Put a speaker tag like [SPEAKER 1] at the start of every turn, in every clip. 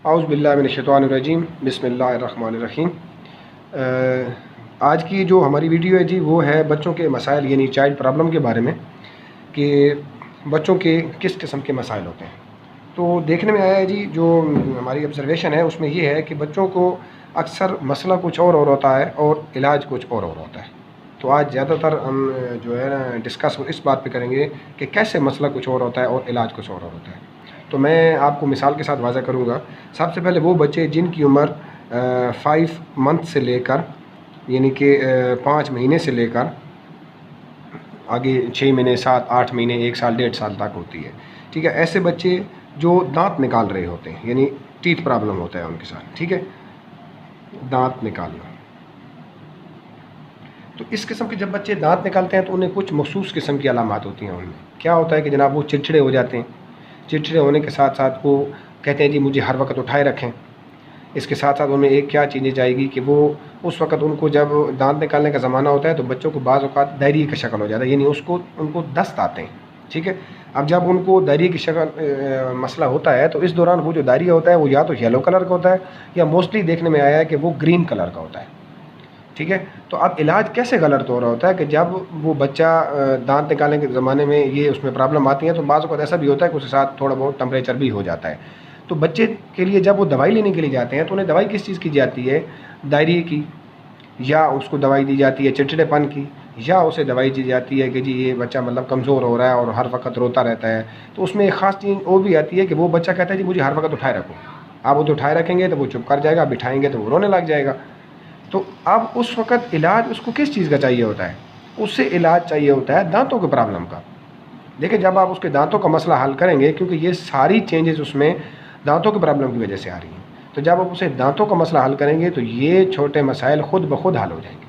[SPEAKER 1] औज़ु बिल्लाहि मिनश्शैतानिर्रजीम बिस्मिल्लाहिर्रहमानिर्रहीम। आज की जो हमारी वीडियो है जी वो है बच्चों के मसाइल यानी चाइल्ड प्रॉब्लम के बारे में कि बच्चों के किस किस्म के मसाइल होते हैं। तो देखने में आया है जी, जो हमारी ऑब्ज़र्वेशन है उसमें ये है कि बच्चों को अक्सर मसला कुछ और होता है और इलाज कुछ और होता है। तो आज ज़्यादातर हम जो है ना डिस्कस इस बात पे करेंगे कि कैसे मसला कुछ और होता है और इलाज कुछ और होता है। तो मैं आपको मिसाल के साथ वाज़ा करूँगा। सबसे पहले वो बच्चे जिनकी उम्र 5 मंथ से लेकर यानी कि 5 महीने से लेकर आगे 6 महीने, 7, 8 महीने, 1 साल, 1.5 साल तक होती है, ठीक है। ऐसे बच्चे जो दांत निकाल रहे होते हैं यानी टीथ प्रॉब्लम होता है उनके साथ, ठीक है, दांत निकालना। तो इस किस्म के जब बच्चे दांत निकालते हैं तो उन्हें कुछ मखसूस किस्म की अलामात होती हैं। उनमें क्या होता है कि जनाब वो चिड़चिड़े हो जाते हैं। चिड़चिड़े होने के साथ साथ वो कहते हैं जी मुझे हर वक्त उठाए रखें। इसके साथ साथ उन्हें एक क्या चीज़ें जाएगी कि वो उस वक्त उनको जब दांत निकालने का ज़माना होता है तो बच्चों को बाज़ औक़ात डायरिया की शक्ल हो जाता है, यानी उनको दस्त आते हैं, ठीक है। अब जब उनको डायरिया की शक्ल मसला होता है तो इस दौरान वो जो डायरिया होता है वो या तो येलो कलर का होता है या मोस्टली देखने में आया है कि वो ग्रीन कलर का होता है, ठीक है। तो अब इलाज कैसे गलत हो रहा होता है कि जब वो बच्चा दांत निकालने के ज़माने में ये उसमें प्रॉब्लम आती है तो बाज़ वक़्त ऐसा भी होता है कि उसके साथ थोड़ा बहुत टेम्परेचर भी हो जाता है। तो बच्चे के लिए जब वो दवाई लेने के लिए जाते हैं तो उन्हें दवाई किस चीज़ की जाती है, डायरिया की, या उसको दवाई दी जाती है चिड़चिड़ेपन की, या उसे दवाई दी जाती है कि जी ये बच्चा मतलब कमज़ोर हो रहा है और हर वक्त रोता रहता है। तो उसमें एक ख़ास चीज़ वो भी आती है कि वो बच्चा कहता है जी मुझे हर वक्त उठाए रखो। आप उसे उठाए रखेंगे तो वो चुप कर जाएगा, बिठाएंगे तो वो रोने लग जाएगा। तो अब उस वक़्त इलाज उसको किस चीज़ का चाहिए होता है, उससे इलाज चाहिए होता है दांतों के प्रॉब्लम का। देखिए जब आप उसके दांतों का मसला हल करेंगे, क्योंकि ये सारी चेंजेस उसमें दांतों के प्रॉब्लम की वजह से आ रही हैं, तो जब आप उसे दांतों का मसला हल करेंगे तो ये छोटे मसाइल ख़ुद ब खुद हल हो जाएंगे।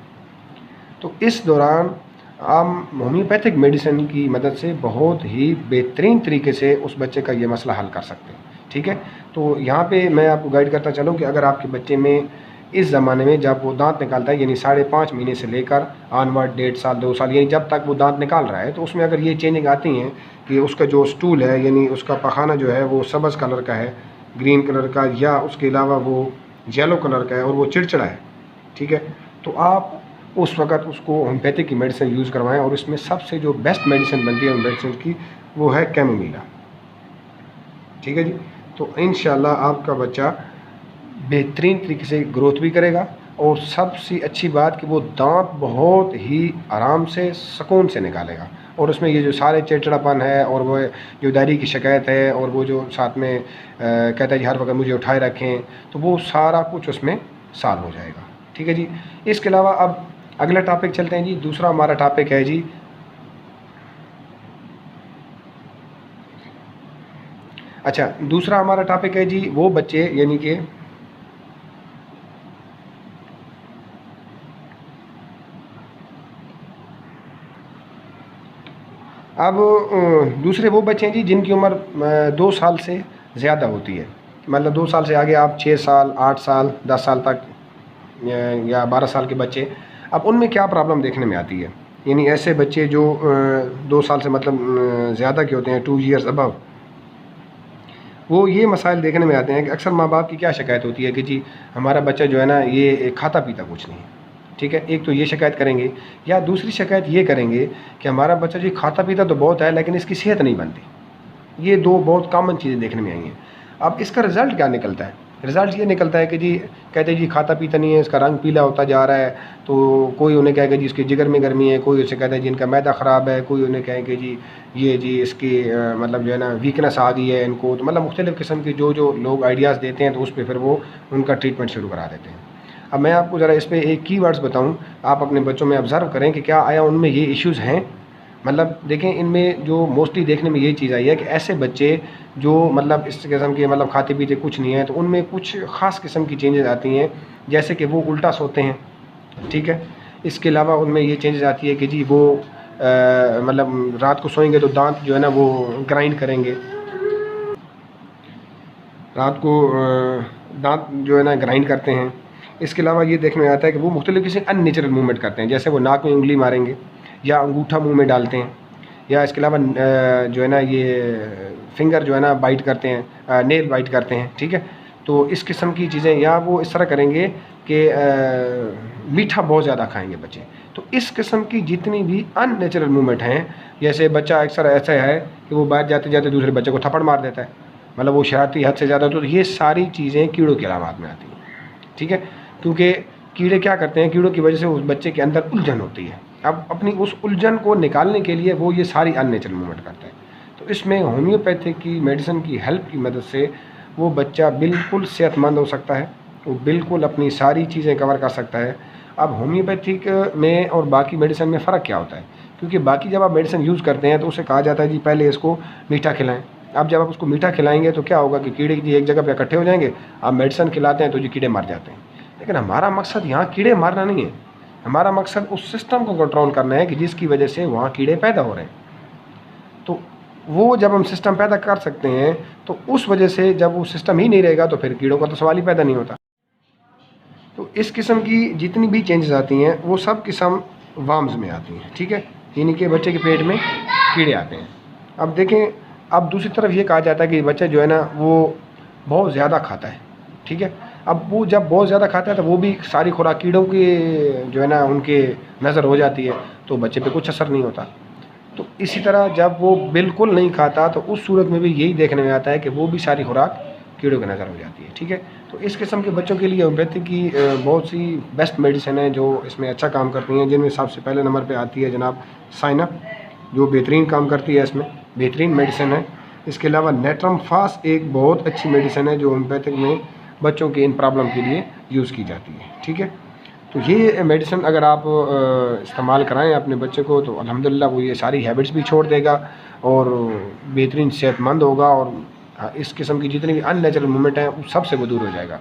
[SPEAKER 1] तो इस दौरान हम होम्योपैथिक मेडिसिन की मदद से बहुत ही बेहतरीन तरीके से उस बच्चे का ये मसला हल कर सकते हैं, ठीक है। तो यहाँ पे मैं आपको गाइड करता चलूँ कि अगर आपके बच्चे में इस ज़माने में जब वो दांत निकालता है यानी 5.5 महीने से लेकर ऑनवर्ड 1.5 साल, 2 साल, यानी जब तक वो दांत निकाल रहा है, तो उसमें अगर ये चेंजिंग आती हैं कि उसका जो स्टूल है यानी उसका पखाना जो है वो सब्ज़ कलर का है, ग्रीन कलर का, या उसके अलावा वो येलो कलर का है और वो चिड़चिड़ा है, ठीक है, तो आप उस वक़्त उसको होम्योपैथिक की मेडिसिन यूज़ करवाएं। और इसमें सबसे जो बेस्ट मेडिसिन बनती है मेडिसिन की वो है कैमोमिला, ठीक है जी। तो इंशाअल्लाह आपका बच्चा बेहतरीन तरीके से ग्रोथ भी करेगा और सबसे अच्छी बात कि वो दांत बहुत ही आराम से सुकून से निकालेगा। और उसमें ये जो सारे चिड़चिड़ापन है और वो जो डायरिया की शिकायत है और वो जो साथ में कहता है जी हर वक्त मुझे उठाए रखें, तो वो सारा कुछ उसमें सॉल्व हो जाएगा, ठीक है जी। इसके अलावा अब अगला टॉपिक चलते हैं जी। दूसरा हमारा टॉपिक है जी दूसरा हमारा टॉपिक है जी वो बच्चे यानी कि अब दूसरे वो बच्चे हैं जी जिनकी उम्र 2 साल से ज़्यादा होती है, मतलब 2 साल से आगे आप 6 साल, 8 साल, 10 साल तक या 12 साल के बच्चे। अब उनमें क्या प्रॉब्लम देखने में आती है, यानी ऐसे बच्चे जो 2 साल से मतलब ज़्यादा के होते हैं, 2 ईयर्स अबव, वो ये मसाइल देखने में आते हैं कि अक्सर माँ बाप की क्या शिकायत होती है कि जी हमारा बच्चा जो है ना ये खाता पीता कुछ नहीं है, ठीक है। एक तो ये शिकायत करेंगे, या दूसरी शिकायत ये करेंगे कि हमारा बच्चा जी खाता पीता तो बहुत है लेकिन इसकी सेहत नहीं बनती। ये दो बहुत कॉमन चीज़ें देखने में आई हैं। अब इसका रिज़ल्ट क्या निकलता है? रिज़ल्ट ये निकलता है कि जी कहते हैं जी खाता पीता नहीं है, इसका रंग पीला होता जा रहा है। तो कोई उन्हें कहेगा जी इसके जिगर में गर्मी है, कोई उसे कहता है जी इनका मैदा ख़राब है, कोई उन्हें कहेंगे जी ये जी इसकी मतलब जो है ना वीकनेस आ गई है इनको। तो मतलब मुख्तलिफ़ किस्म के जो लोग आइडियाज़ देते हैं तो उस पर फिर वो उनका ट्रीटमेंट शुरू करा देते हैं। अब मैं आपको ज़रा इस पे एक कीवर्ड्स बताऊं, आप अपने बच्चों में ऑब्ज़र्व करें कि क्या आया उनमें ये इश्यूज़ हैं। मतलब देखें इनमें जो मोस्टली देखने में यही चीज़ आई है कि ऐसे बच्चे जो मतलब इस किस्म के मतलब खाते पीते कुछ नहीं है, तो उनमें कुछ ख़ास किस्म की चेंजेस आती हैं, जैसे कि वो उल्टा सोते हैं, ठीक है। इसके अलावा उनमें ये चेंजेस आती है कि जी वो मतलब रात को सोएंगे तो दांत जो है ना वो ग्राइंड करेंगे, रात को दांत जो है ना ग्राइंड करते हैं। इसके अलावा ये देखने में आता है कि वो मुख्तलिफ़ किसी अननेचुरल मूवमेंट करते हैं, जैसे वो नाक में उंगली मारेंगे या अंगूठा मुंह में डालते हैं, या इसके अलावा जो है ना ये फिंगर जो है ना बाइट करते हैं, नेल बाइट करते हैं, ठीक है। तो इस किस्म की चीज़ें, या वो इस तरह करेंगे कि मीठा बहुत ज़्यादा खाएंगे बच्चे। तो इस किस्म की जितनी भी अननेचुरल मूवमेंट हैं, जैसे बच्चा अक्सर ऐसा है कि वो बाहर जाते जाते दूसरे बच्चे को थप्पड़ मार देता है, मतलब वो शरारती हद से ज़्यादा, तो ये सारी चीज़ें कीड़ों की अलामात में आती हैं, ठीक है। क्योंकि कीड़े क्या करते हैं, कीड़ों की वजह से उस बच्चे के अंदर उलझन होती है। अब अपनी उस उलझन को निकालने के लिए वो ये सारी अननेचुरल मूवमेंट करता है। तो इसमें होम्योपैथिक की मेडिसिन की हेल्प की मदद से वो बच्चा बिल्कुल सेहतमंद हो सकता है, वो बिल्कुल अपनी सारी चीज़ें कवर कर सकता है। अब होम्योपैथिक में और बाकी मेडिसिन में फ़र्क क्या होता है, क्योंकि बाकी जब आप मेडिसिन यूज़ करते हैं तो उसे कहा जाता है जी पहले इसको मीठा खिलाएं। अब जब आप उसको मीठा खिलाएंगे तो क्या होगा कि कीड़े जी एक जगह पे इकट्ठे हो जाएंगे, आप मेडिसिन खिलाते हैं तो जी कीड़े मर जाते हैं। लेकिन हमारा मकसद यहाँ कीड़े मारना नहीं है, हमारा मकसद उस सिस्टम को कंट्रोल करना है कि जिसकी वजह से वहाँ कीड़े पैदा हो रहे हैं। तो वो जब हम सिस्टम पैदा कर सकते हैं तो उस वजह से जब वो सिस्टम ही नहीं रहेगा तो फिर कीड़ों का तो सवाल ही पैदा नहीं होता। तो इस किस्म की जितनी भी चेंजेस आती हैं वो सब किस्म वार्म्स में आती हैं, ठीक है, यानी कि बच्चे के पेट में कीड़े आते हैं। अब देखें, अब दूसरी तरफ ये कहा जाता है कि बच्चा जो है ना वो बहुत ज़्यादा खाता है, ठीक है। अब वो जब बहुत ज़्यादा खाता है तो वो भी सारी खुराक कीड़ों की जो है ना उनके नज़र हो जाती है, तो बच्चे पे कुछ असर नहीं होता। तो इसी तरह जब वो बिल्कुल नहीं खाता तो उस सूरत में भी यही देखने में आता है कि वो भी सारी खुराक कीड़ों की नज़र हो जाती है, ठीक है। तो इस किस्म के बच्चों के लिए होम्योपैथी की बहुत सी बेस्ट मेडिसिन है जो इसमें अच्छा काम करती हैं, जिनमें सबसे पहले नंबर पे आती है जनाब साइनअप, जो बेहतरीन काम करती है, इसमें बेहतरीन मेडिसिन है। इसके अलावा नेट्रम फास्ट एक बहुत अच्छी मेडिसिन है जो होम्योपैथिक में बच्चों के इन प्रॉब्लम के लिए यूज़ की जाती है, ठीक है। तो ये मेडिसिन अगर आप इस्तेमाल कराएं अपने बच्चे को तो अल्हम्दुलिल्लाह वो ये सारी हैबिट्स भी छोड़ देगा और बेहतरीन सेहतमंद होगा, और इस किस्म की जितनी भी अननेचुरल मूवमेंट हैं उस सब से वो दूर हो जाएगा।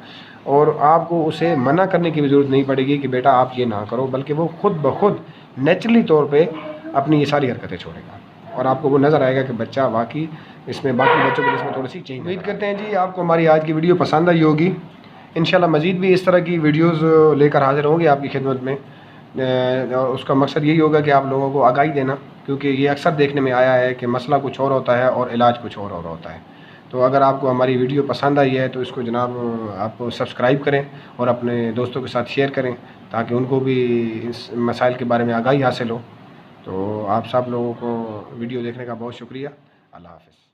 [SPEAKER 1] और आपको उसे मना करने की भी ज़रूरत नहीं पड़ेगी कि बेटा आप ये ना करो, बल्कि वो खुद ब खुद नेचुरली तौर पे अपनी ये सारी हरकतें छोड़ेगा, और आपको वो नज़र आएगा कि बच्चा वाकई इसमें बाकी बच्चों के इसमें थोड़ी सी चेंज। उम्मीद करते हैं जी आपको हमारी आज की वीडियो पसंद आई होगी। इंशाल्लाह मज़ीद भी इस तरह की वीडियोस लेकर हाज़िर होंगे आपकी खिदमत में। और उसका मकसद यही होगा कि आप लोगों को आगाही देना, क्योंकि ये अक्सर देखने में आया है कि मसला कुछ और होता है और इलाज कुछ और होता है। तो अगर आपको हमारी वीडियो पसंद आई है तो इसको जनाब आप सब्सक्राइब करें और अपने दोस्तों के साथ शेयर करें, ताकि उनको भी इस मसाइल के बारे में आगाही हासिल हो। तो आप सब लोगों को वीडियो देखने का बहुत शुक्रिया। अल्लाह हाफ़िज़।